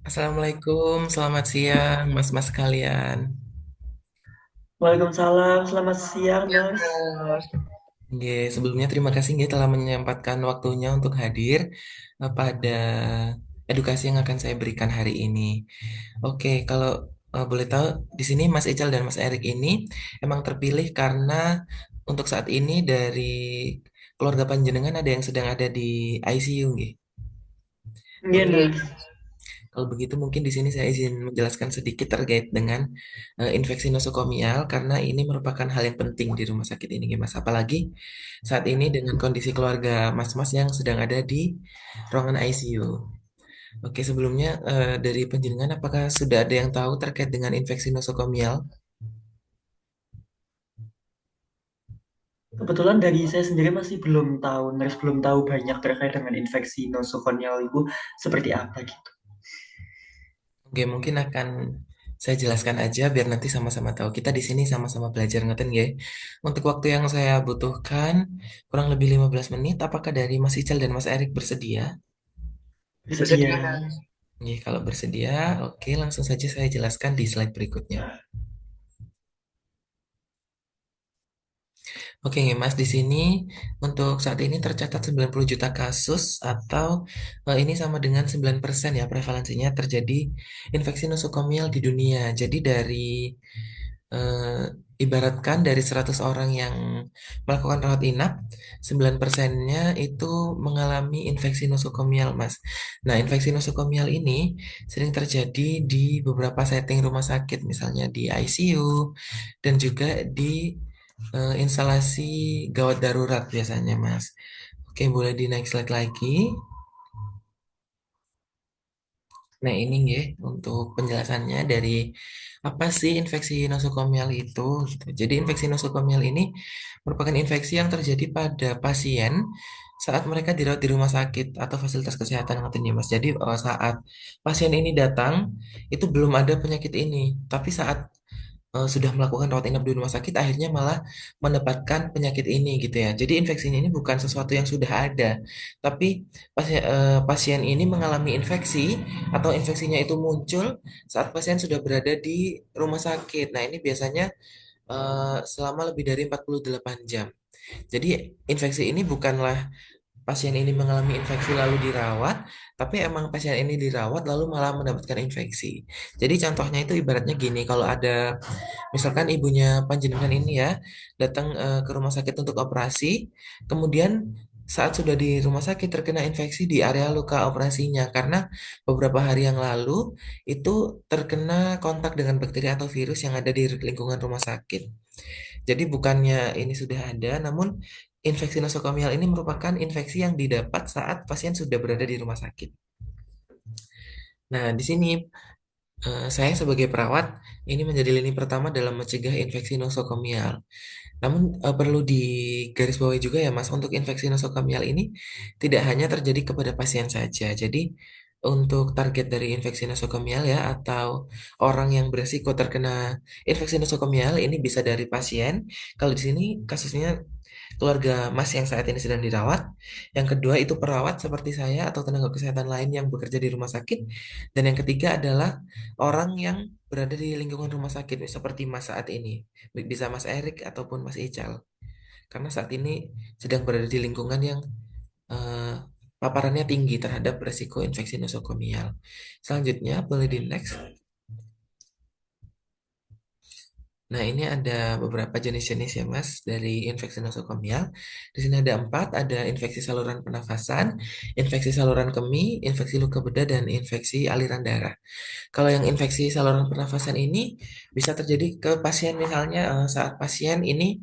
Assalamualaikum, selamat siang, mas-mas kalian. Waalaikumsalam, selamat siang, Mas. Oke, sebelumnya terima kasih nggih telah menyempatkan waktunya untuk hadir pada edukasi yang akan saya berikan hari ini. Oke, kalau boleh tahu di sini Mas Ical dan Mas Erik ini emang terpilih karena untuk saat ini dari keluarga panjenengan ada yang sedang ada di ICU nggih. Iya, Oke, Mas. kalau begitu mungkin di sini saya izin menjelaskan sedikit terkait dengan infeksi nosokomial karena ini merupakan hal yang penting di rumah sakit ini, Mas. Apalagi saat ini dengan kondisi keluarga Mas-mas yang sedang ada di ruangan ICU. Oke, sebelumnya dari penjaringan apakah sudah ada yang tahu terkait dengan infeksi nosokomial? Kebetulan dari saya sendiri masih belum tahu, Nurse belum tahu banyak terkait dengan infeksi nosokomial itu seperti apa gitu. Oke, mungkin akan saya jelaskan aja biar nanti sama-sama tahu. Kita di sini sama-sama belajar ngeten ya. Untuk waktu yang saya butuhkan kurang lebih 15 menit. Apakah dari Mas Ical dan Mas Erik bersedia? Bersedia. Oke, kalau bersedia, oke langsung saja saya jelaskan di slide berikutnya. Oke, Mas, di sini untuk saat ini tercatat 90 juta kasus atau ini sama dengan 9% ya prevalensinya terjadi infeksi nosokomial di dunia. Jadi dari ibaratkan dari 100 orang yang melakukan rawat inap, 9%-nya itu mengalami infeksi nosokomial, Mas. Nah, infeksi nosokomial ini sering terjadi di beberapa setting rumah sakit, misalnya di ICU dan juga di instalasi gawat darurat biasanya, Mas. Oke, boleh di next slide lagi. Nah, ini ya untuk penjelasannya dari apa sih infeksi nosokomial itu gitu. Jadi infeksi nosokomial ini merupakan infeksi yang terjadi pada pasien saat mereka dirawat di rumah sakit atau fasilitas kesehatan katanya Mas. Jadi saat pasien ini datang itu belum ada penyakit ini, tapi saat sudah melakukan rawat inap di rumah sakit akhirnya malah mendapatkan penyakit ini gitu ya. Jadi infeksi ini bukan sesuatu yang sudah ada, tapi pasien ini mengalami infeksi atau infeksinya itu muncul saat pasien sudah berada di rumah sakit. Nah, ini biasanya selama lebih dari 48 jam. Jadi infeksi ini bukanlah pasien ini mengalami infeksi lalu dirawat, tapi emang pasien ini dirawat lalu malah mendapatkan infeksi. Jadi contohnya itu ibaratnya gini, kalau ada misalkan ibunya panjenengan ini ya datang ke rumah sakit untuk operasi, kemudian saat sudah di rumah sakit terkena infeksi di area luka operasinya karena beberapa hari yang lalu itu terkena kontak dengan bakteri atau virus yang ada di lingkungan rumah sakit. Jadi bukannya ini sudah ada, namun infeksi nosokomial ini merupakan infeksi yang didapat saat pasien sudah berada di rumah sakit. Nah, di sini saya sebagai perawat ini menjadi lini pertama dalam mencegah infeksi nosokomial. Namun perlu digarisbawahi juga ya Mas, untuk infeksi nosokomial ini tidak hanya terjadi kepada pasien saja. Jadi untuk target dari infeksi nosokomial ya atau orang yang beresiko terkena infeksi nosokomial ini bisa dari pasien. Kalau di sini kasusnya keluarga Mas yang saat ini sedang dirawat. Yang kedua itu perawat seperti saya atau tenaga kesehatan lain yang bekerja di rumah sakit. Dan yang ketiga adalah orang yang berada di lingkungan rumah sakit seperti Mas saat ini. Bisa Mas Erik ataupun Mas Ical. Karena saat ini sedang berada di lingkungan yang eh, paparannya tinggi terhadap resiko infeksi nosokomial. Selanjutnya boleh di next. Nah, ini ada beberapa jenis-jenis ya, Mas, dari infeksi nosokomial. Di sini ada empat, ada infeksi saluran pernafasan, infeksi saluran kemih, infeksi luka bedah, dan infeksi aliran darah. Kalau yang infeksi saluran pernafasan ini bisa terjadi ke pasien misalnya saat pasien ini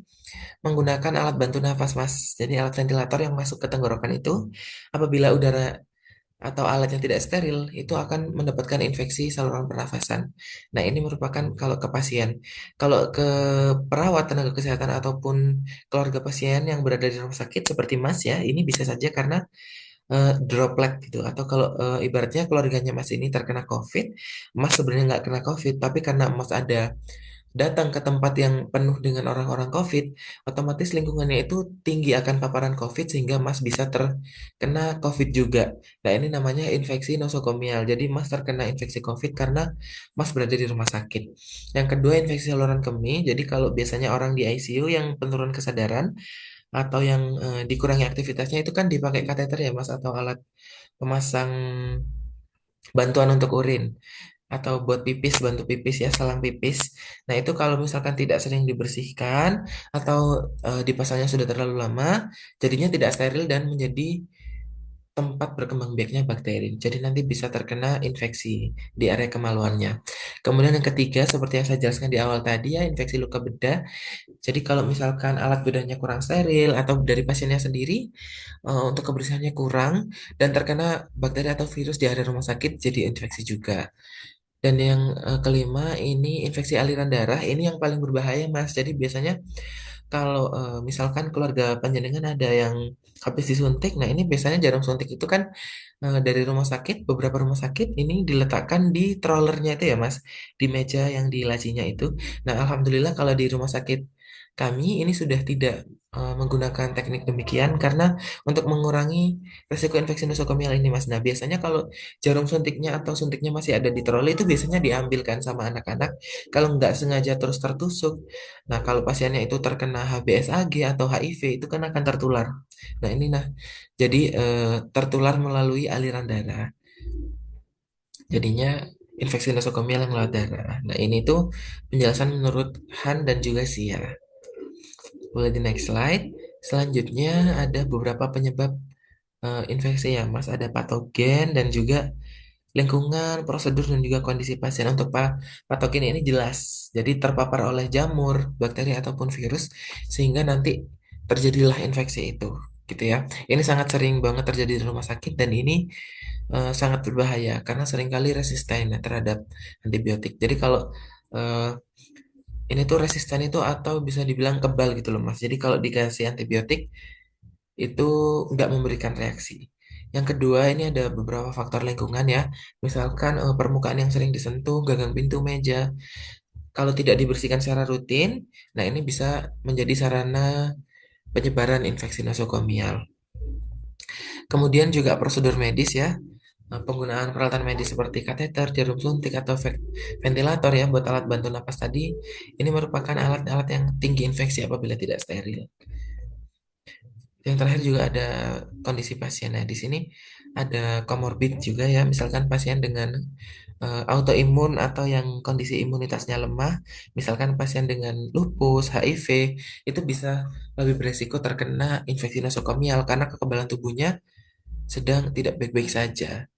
menggunakan alat bantu nafas, Mas. Jadi alat ventilator yang masuk ke tenggorokan itu, apabila udara atau alat yang tidak steril itu akan mendapatkan infeksi saluran pernafasan. Nah, ini merupakan kalau ke pasien. Kalau ke perawat tenaga kesehatan ataupun keluarga pasien yang berada di rumah sakit seperti Mas ya, ini bisa saja karena droplet gitu. Atau kalau ibaratnya keluarganya Mas ini terkena COVID, Mas sebenarnya nggak kena COVID, tapi karena Mas ada datang ke tempat yang penuh dengan orang-orang COVID, otomatis lingkungannya itu tinggi akan paparan COVID sehingga Mas bisa terkena COVID juga. Nah, ini namanya infeksi nosokomial. Jadi Mas terkena infeksi COVID karena Mas berada di rumah sakit. Yang kedua, infeksi saluran kemih. Jadi kalau biasanya orang di ICU yang penurun kesadaran atau yang dikurangi aktivitasnya itu kan dipakai kateter ya Mas atau alat pemasang bantuan untuk urin atau buat pipis, bantu pipis ya, selang pipis. Nah, itu kalau misalkan tidak sering dibersihkan atau dipasangnya sudah terlalu lama, jadinya tidak steril dan menjadi tempat berkembang biaknya bakteri. Jadi nanti bisa terkena infeksi di area kemaluannya. Kemudian yang ketiga, seperti yang saya jelaskan di awal tadi ya, infeksi luka bedah. Jadi kalau misalkan alat bedahnya kurang steril atau dari pasiennya sendiri, untuk kebersihannya kurang dan terkena bakteri atau virus di area rumah sakit, jadi infeksi juga. Dan yang kelima ini infeksi aliran darah, ini yang paling berbahaya Mas. Jadi biasanya kalau misalkan keluarga panjenengan ada yang habis disuntik, nah ini biasanya jarum suntik itu kan dari rumah sakit, beberapa rumah sakit ini diletakkan di trollernya itu ya Mas, di meja yang di lacinya itu. Nah, alhamdulillah kalau di rumah sakit kami ini sudah tidak menggunakan teknik demikian karena untuk mengurangi resiko infeksi nosokomial ini Mas. Nah, biasanya kalau jarum suntiknya atau suntiknya masih ada di troli itu biasanya diambilkan sama anak-anak. Kalau nggak sengaja terus tertusuk. Nah, kalau pasiennya itu terkena HBsAg atau HIV itu kan akan tertular. Nah, ini nah jadi tertular melalui aliran darah. Jadinya infeksi nosokomial yang lewat darah. Nah, ini tuh penjelasan menurut Han dan juga Sia. Boleh di next slide. Selanjutnya ada beberapa penyebab infeksi ya, Mas. Ada patogen dan juga lingkungan, prosedur, dan juga kondisi pasien. Untuk patogen ini jelas. Jadi terpapar oleh jamur, bakteri, ataupun virus, sehingga nanti terjadilah infeksi itu. Gitu ya. Ini sangat sering banget terjadi di rumah sakit dan ini sangat berbahaya karena seringkali resisten ya, terhadap antibiotik. Jadi kalau eh, ini tuh resisten itu atau bisa dibilang kebal gitu loh Mas. Jadi kalau dikasih antibiotik itu nggak memberikan reaksi. Yang kedua ini ada beberapa faktor lingkungan ya. Misalkan permukaan yang sering disentuh, gagang pintu, meja. Kalau tidak dibersihkan secara rutin, nah ini bisa menjadi sarana penyebaran infeksi nosokomial. Kemudian juga prosedur medis ya. Penggunaan peralatan medis seperti kateter, jarum suntik, atau ventilator ya buat alat bantu napas tadi, ini merupakan alat-alat yang tinggi infeksi apabila tidak steril. Yang terakhir juga ada kondisi pasien. Nah, di sini ada komorbid juga ya, misalkan pasien dengan autoimun atau yang kondisi imunitasnya lemah, misalkan pasien dengan lupus, HIV, itu bisa lebih beresiko terkena infeksi nosokomial karena kekebalan tubuhnya sedang tidak baik-baik saja.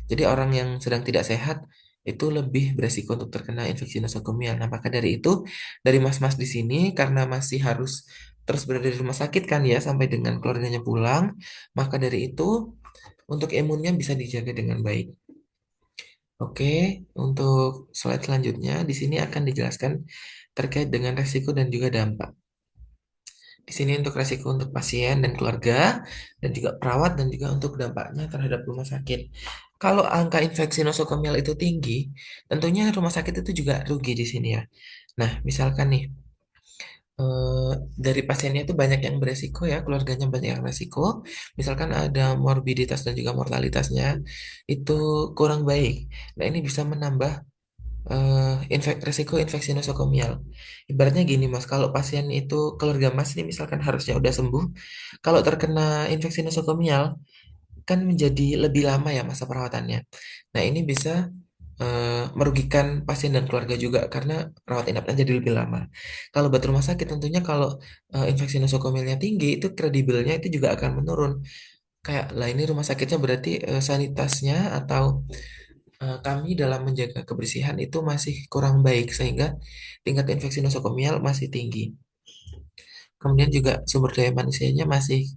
Jadi orang yang sedang tidak sehat itu lebih beresiko untuk terkena infeksi nosokomial. Nah, maka dari itu, dari mas-mas di sini karena masih harus terus berada di rumah sakit kan ya sampai dengan keluarganya pulang, maka dari itu untuk imunnya bisa dijaga dengan baik. Oke, untuk slide selanjutnya di sini akan dijelaskan terkait dengan resiko dan juga dampak. Di sini untuk resiko untuk pasien dan keluarga, dan juga perawat, dan juga untuk dampaknya terhadap rumah sakit. Kalau angka infeksi nosokomial itu tinggi, tentunya rumah sakit itu juga rugi di sini ya. Nah, misalkan nih, dari pasiennya itu banyak yang beresiko ya, keluarganya banyak yang beresiko. Misalkan ada morbiditas dan juga mortalitasnya itu kurang baik. Nah, ini bisa menambah resiko infeksi nosokomial. Ibaratnya gini Mas, kalau pasien itu keluarga Mas ini misalkan harusnya udah sembuh, kalau terkena infeksi nosokomial kan menjadi lebih lama ya masa perawatannya. Nah, ini bisa merugikan pasien dan keluarga juga karena rawat inapnya jadi lebih lama. Kalau buat rumah sakit tentunya kalau infeksi nosokomialnya tinggi itu kredibelnya itu juga akan menurun. Kayak lah ini rumah sakitnya berarti sanitasnya atau kami dalam menjaga kebersihan itu masih kurang baik sehingga tingkat infeksi nosokomial masih tinggi. Kemudian juga sumber daya manusianya masih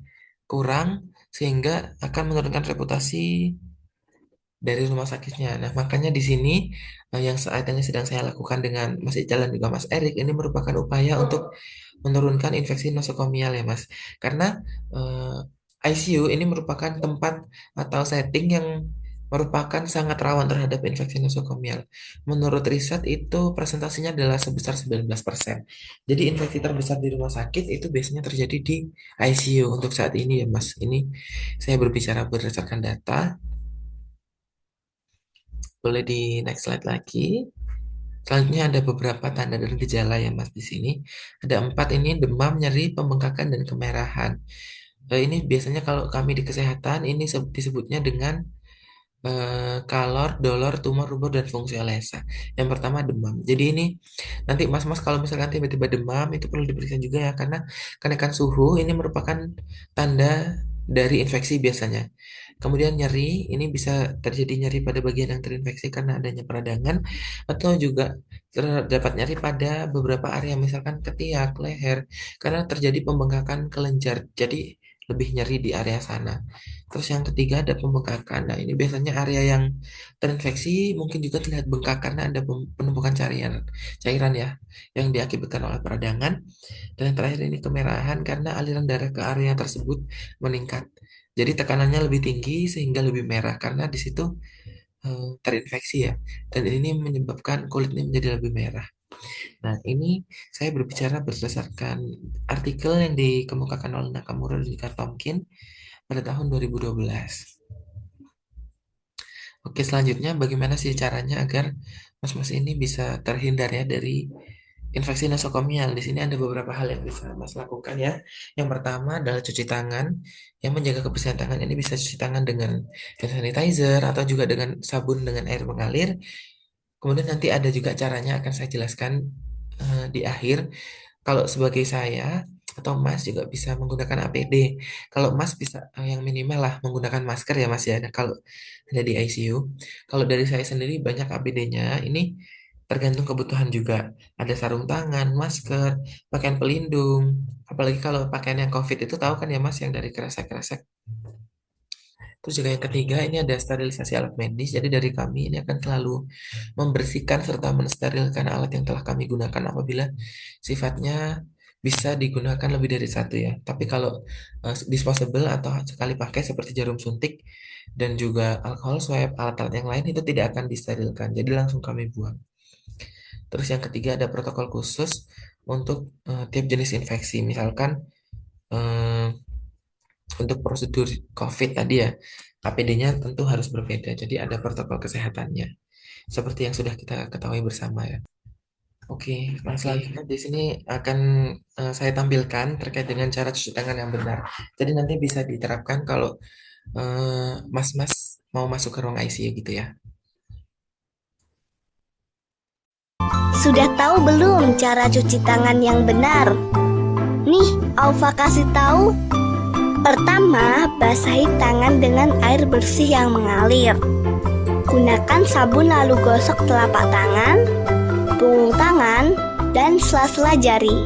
kurang sehingga akan menurunkan reputasi dari rumah sakitnya. Nah, makanya di sini yang saat ini sedang saya lakukan dengan Mas Ical dan juga Mas Erik ini merupakan upaya untuk menurunkan infeksi nosokomial ya, Mas. Karena ICU ini merupakan tempat atau setting yang merupakan sangat rawan terhadap infeksi nosokomial. Menurut riset itu presentasinya adalah sebesar 19%. Jadi infeksi terbesar di rumah sakit itu biasanya terjadi di ICU untuk saat ini ya Mas. Ini saya berbicara berdasarkan data. Boleh di next slide lagi. Selanjutnya ada beberapa tanda dan gejala ya Mas di sini. Ada 4 ini demam, nyeri, pembengkakan, dan kemerahan. Ini biasanya kalau kami di kesehatan ini disebutnya dengan kalor, dolor, tumor, rubor, dan fungsi olesa. Yang pertama demam. Jadi ini nanti mas-mas kalau misalkan tiba-tiba demam itu perlu diperiksa juga ya karena kenaikan suhu ini merupakan tanda dari infeksi biasanya. Kemudian nyeri, ini bisa terjadi nyeri pada bagian yang terinfeksi karena adanya peradangan atau juga terdapat nyeri pada beberapa area misalkan ketiak, leher karena terjadi pembengkakan kelenjar. Jadi lebih nyeri di area sana. Terus yang ketiga ada pembengkakan. Nah, ini biasanya area yang terinfeksi mungkin juga terlihat bengkak karena ada penumpukan cairan ya yang diakibatkan oleh peradangan. Dan yang terakhir ini kemerahan karena aliran darah ke area tersebut meningkat. Jadi tekanannya lebih tinggi sehingga lebih merah karena di situ terinfeksi ya. Dan ini menyebabkan kulitnya menjadi lebih merah. Nah, ini saya berbicara berdasarkan artikel yang dikemukakan oleh Nakamura dan juga Tomkin pada tahun 2012. Oke, selanjutnya bagaimana sih caranya agar mas-mas ini bisa terhindar ya dari infeksi nosokomial? Di sini ada beberapa hal yang bisa mas lakukan ya. Yang pertama adalah cuci tangan. Yang menjaga kebersihan tangan ini bisa cuci tangan dengan hand sanitizer atau juga dengan sabun dengan air mengalir. Kemudian nanti ada juga caranya akan saya jelaskan di akhir. Kalau sebagai saya atau Mas juga bisa menggunakan APD. Kalau Mas bisa yang minimal lah menggunakan masker ya Mas ya. Nah, kalau ada di ICU. Kalau dari saya sendiri banyak APD-nya ini tergantung kebutuhan juga. Ada sarung tangan, masker, pakaian pelindung. Apalagi kalau pakaian yang COVID itu tahu kan ya Mas yang dari kresek-kresek. Terus juga yang ketiga ini ada sterilisasi alat medis. Jadi dari kami ini akan selalu membersihkan serta mensterilkan alat yang telah kami gunakan apabila sifatnya bisa digunakan lebih dari satu ya. Tapi kalau disposable atau sekali pakai seperti jarum suntik dan juga alkohol swab, alat-alat yang lain itu tidak akan disterilkan. Jadi langsung kami buang. Terus yang ketiga ada protokol khusus untuk tiap jenis infeksi. Misalkan eh, untuk prosedur COVID tadi ya, APD-nya tentu harus berbeda. Jadi ada protokol kesehatannya. Seperti yang sudah kita ketahui bersama ya. Oke, nah selanjutnya di sini akan saya tampilkan terkait dengan cara cuci tangan yang benar. Jadi nanti bisa diterapkan kalau mas-mas mau masuk ke ruang ICU gitu ya. Sudah tahu belum cara cuci tangan yang benar? Nih, Aufa kasih tahu. Pertama, basahi tangan dengan air bersih yang mengalir. Gunakan sabun lalu gosok telapak tangan, punggung tangan, dan sela-sela jari.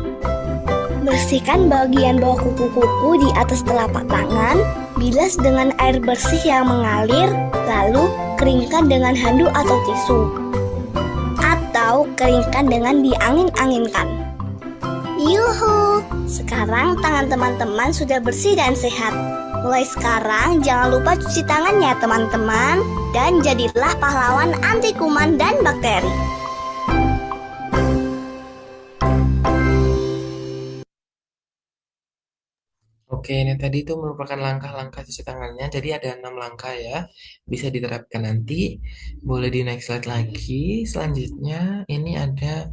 Bersihkan bagian bawah kuku-kuku di atas telapak tangan, bilas dengan air bersih yang mengalir, lalu keringkan dengan handuk atau tisu. Atau keringkan dengan diangin-anginkan. Yuhu, sekarang tangan teman-teman sudah bersih dan sehat. Mulai sekarang jangan lupa cuci tangan ya teman-teman. Dan jadilah pahlawan anti kuman dan bakteri. Oke, ini tadi itu merupakan langkah-langkah cuci tangannya. Jadi ada 6 langkah ya, bisa diterapkan nanti. Boleh di next slide lagi. Selanjutnya ini ada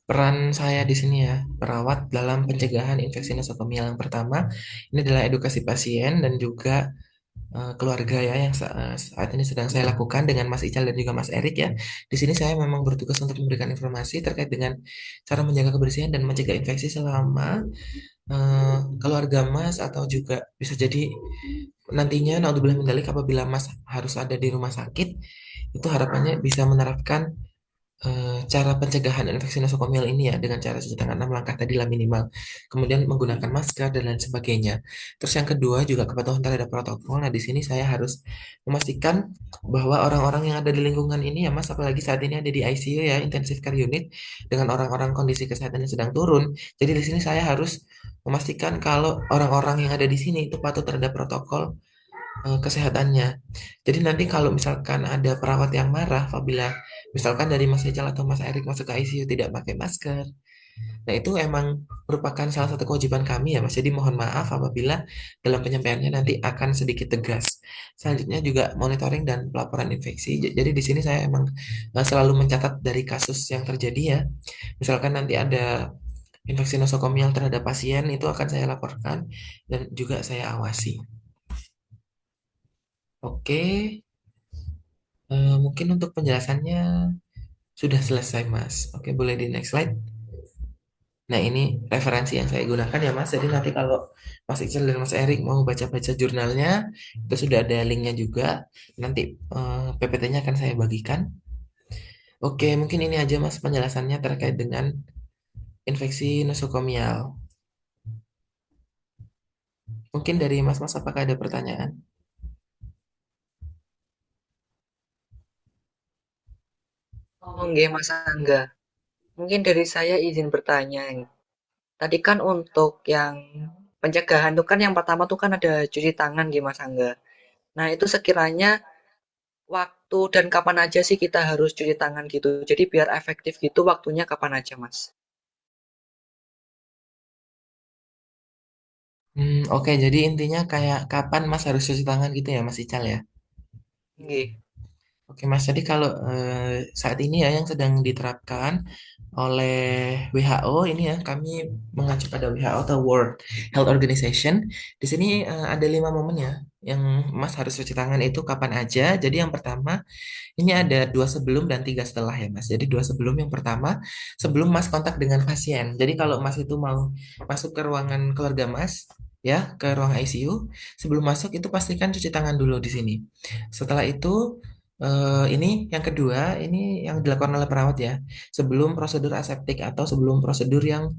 peran saya di sini ya, perawat dalam pencegahan infeksi nosokomial. Yang pertama, ini adalah edukasi pasien dan juga keluarga ya yang saat ini sedang saya lakukan dengan Mas Ical dan juga Mas Erik ya. Di sini saya memang bertugas untuk memberikan informasi terkait dengan cara menjaga kebersihan dan mencegah infeksi selama keluarga Mas atau juga bisa jadi nantinya naudzubillah min dzalik apabila Mas harus ada di rumah sakit, itu harapannya bisa menerapkan cara pencegahan infeksi nosokomial ini ya dengan cara cuci tangan 6 langkah tadi lah minimal. Kemudian menggunakan masker dan lain sebagainya. Terus yang kedua juga kepatuhan terhadap protokol. Nah, di sini saya harus memastikan bahwa orang-orang yang ada di lingkungan ini ya Mas, apalagi saat ini ada di ICU ya, intensive care unit dengan orang-orang kondisi kesehatannya sedang turun. Jadi di sini saya harus memastikan kalau orang-orang yang ada di sini itu patuh terhadap protokol kesehatannya. Jadi nanti kalau misalkan ada perawat yang marah apabila misalkan dari Mas Ejal atau Mas Erik masuk ke ICU tidak pakai masker, nah itu emang merupakan salah satu kewajiban kami ya Mas. Jadi mohon maaf apabila dalam penyampaiannya nanti akan sedikit tegas. Selanjutnya juga monitoring dan pelaporan infeksi. Jadi di sini saya emang selalu mencatat dari kasus yang terjadi ya. Misalkan nanti ada infeksi nosokomial terhadap pasien itu akan saya laporkan dan juga saya awasi. Oke, mungkin untuk penjelasannya sudah selesai Mas. Oke, boleh di next slide. Nah, ini referensi yang saya gunakan ya, Mas. Jadi nanti kalau Mas Iqbal dan Mas Erik mau baca-baca jurnalnya, itu sudah ada linknya juga. Nanti PPT-nya akan saya bagikan. Oke, mungkin ini aja, Mas, penjelasannya terkait dengan infeksi nosokomial. Mungkin dari Mas-Mas apakah ada pertanyaan? Oh, nggih, Mas Angga. Mungkin dari saya izin bertanya. Tadi kan untuk yang pencegahan itu kan yang pertama tuh kan ada cuci tangan nggih, Mas Angga. Nah, itu sekiranya waktu dan kapan aja sih kita harus cuci tangan gitu. Jadi biar efektif gitu waktunya kapan aja, Mas? Oke, jadi intinya kayak kapan Mas harus cuci tangan gitu ya, Mas Ical ya? Nggih. Oke Mas, jadi kalau saat ini ya yang sedang diterapkan oleh WHO ini ya, kami mengacu pada WHO atau World Health Organization. Di sini ada 5 momen ya, yang Mas harus cuci tangan itu kapan aja. Jadi yang pertama, ini ada 2 sebelum dan 3 setelah ya Mas. Jadi 2 sebelum yang pertama, sebelum Mas kontak dengan pasien. Jadi kalau Mas itu mau masuk ke ruangan keluarga Mas, ya ke ruang ICU, sebelum masuk itu pastikan cuci tangan dulu di sini. Setelah itu ini yang kedua, ini yang dilakukan oleh perawat ya, sebelum prosedur aseptik atau sebelum prosedur yang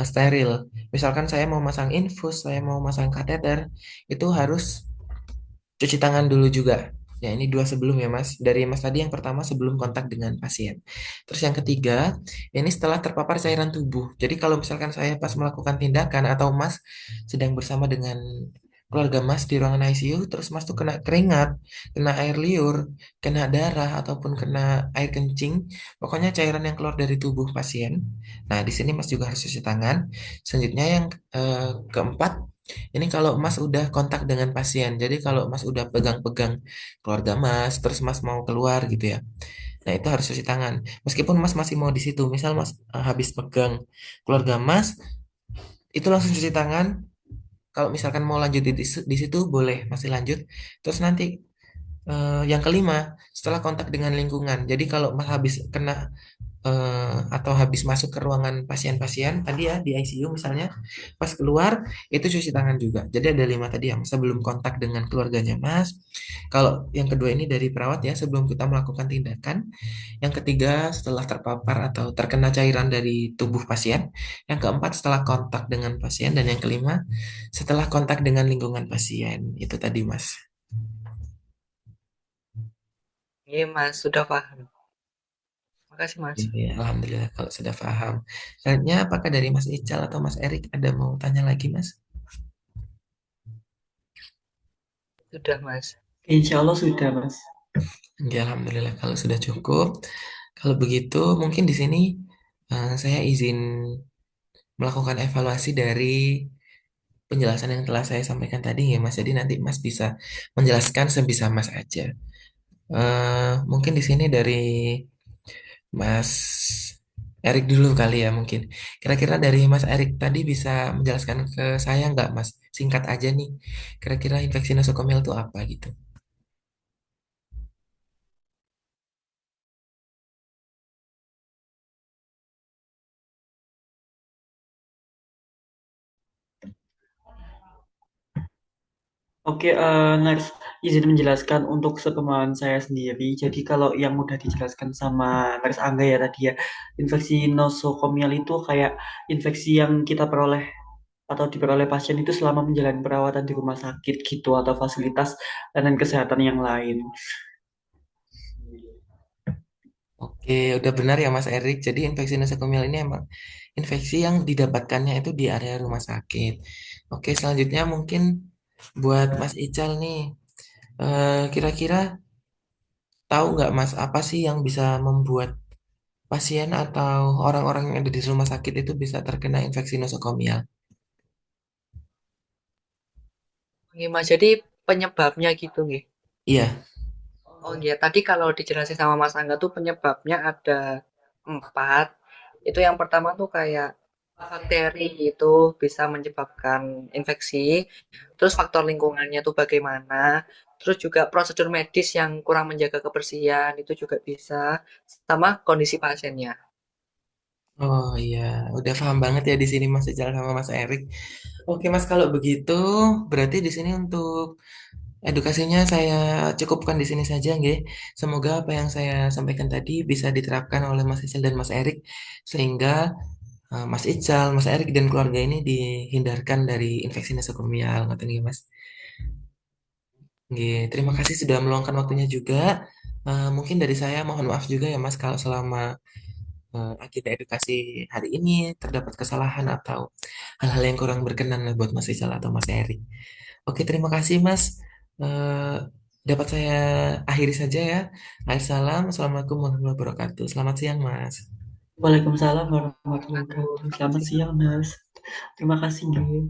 steril. Misalkan saya mau masang infus, saya mau masang kateter, itu harus cuci tangan dulu juga. Ya, ini 2 sebelum ya, Mas. Dari Mas tadi yang pertama sebelum kontak dengan pasien. Terus yang ketiga, ini setelah terpapar cairan tubuh. Jadi kalau misalkan saya pas melakukan tindakan atau Mas sedang bersama dengan keluarga Mas di ruangan ICU, terus Mas tuh kena keringat, kena air liur, kena darah, ataupun kena air kencing, pokoknya cairan yang keluar dari tubuh pasien. Nah, di sini Mas juga harus cuci tangan. Selanjutnya yang keempat, ini kalau Mas udah kontak dengan pasien, jadi kalau Mas udah pegang-pegang keluarga Mas, terus Mas mau keluar gitu ya. Nah, itu harus cuci tangan. Meskipun Mas masih mau di situ, misal Mas habis pegang keluarga Mas, itu langsung cuci tangan. Kalau misalkan mau lanjut di situ, boleh masih lanjut. Terus nanti yang kelima, setelah kontak dengan lingkungan. Jadi kalau Mas habis kena atau habis masuk ke ruangan pasien-pasien tadi ya di ICU misalnya, pas keluar itu cuci tangan juga. Jadi ada 5 tadi yang sebelum kontak dengan keluarganya Mas. Kalau yang kedua ini dari perawat ya sebelum kita melakukan tindakan. Yang ketiga setelah terpapar atau terkena cairan dari tubuh pasien. Yang keempat setelah kontak dengan pasien dan yang kelima setelah kontak dengan lingkungan pasien. Itu tadi Mas. Iya, Mas, sudah paham. Makasih, Mas. Ya, Alhamdulillah kalau sudah paham. Selanjutnya apakah dari Mas Ical atau Mas Erik ada mau tanya lagi Mas? Sudah, Mas. Insya Allah sudah, Mas. Ya, Alhamdulillah kalau sudah cukup. Kalau begitu mungkin di sini saya izin melakukan evaluasi dari penjelasan yang telah saya sampaikan tadi ya Mas. Jadi nanti Mas bisa menjelaskan sebisa Mas aja. Mungkin di sini dari Mas Erik dulu kali ya mungkin. Kira-kira dari Mas Erik tadi bisa menjelaskan ke saya nggak Mas? Singkat aja nih. Kira-kira infeksi nosokomial itu apa gitu? Oke, Nars, izin menjelaskan untuk sepemahaman saya sendiri. Jadi kalau yang mudah dijelaskan sama Nars Angga ya tadi ya, infeksi nosokomial itu kayak infeksi yang kita peroleh atau diperoleh pasien itu selama menjalani perawatan di rumah sakit gitu atau fasilitas layanan kesehatan yang lain. Oke, udah benar ya Mas Erik. Jadi infeksi nosokomial ini emang infeksi yang didapatkannya itu di area rumah sakit. Oke, selanjutnya mungkin buat Mas Ical nih. Kira-kira tahu nggak Mas apa sih yang bisa membuat pasien atau orang-orang yang ada di rumah sakit itu bisa terkena infeksi nosokomial? Nggih, Mas. Jadi penyebabnya gitu nggih. Iya. Oh iya, tadi kalau dijelasin sama Mas Angga tuh penyebabnya ada 4. Itu yang pertama tuh kayak bakteri itu bisa menyebabkan infeksi, terus faktor lingkungannya tuh bagaimana, terus juga prosedur medis yang kurang menjaga kebersihan itu juga bisa, sama kondisi pasiennya. Oh iya, udah paham banget ya di sini Mas Ijal sama Mas Erik. Oke Mas, kalau begitu berarti di sini untuk edukasinya saya cukupkan di sini saja, nggih. Semoga apa yang saya sampaikan tadi bisa diterapkan oleh Mas Ijal dan Mas Erik sehingga Mas Ijal, Mas Erik dan keluarga ini dihindarkan dari infeksi nosokomial. Ngoten nggih, Mas. Nggih, terima kasih sudah meluangkan waktunya juga. Mungkin dari saya mohon maaf juga ya Mas kalau selama agenda edukasi hari ini terdapat kesalahan atau hal-hal yang kurang berkenan lah buat Mas Rizal atau Mas Eri. Oke, terima kasih Mas. Eh, dapat saya akhiri saja ya. Akhir salam. Assalamualaikum warahmatullahi wabarakatuh. Selamat siang, Mas. Waalaikumsalam warahmatullahi Wabarakatuh. wabarakatuh. Selamat Selamat siang. siang, Nas. Terima kasih, Nggih.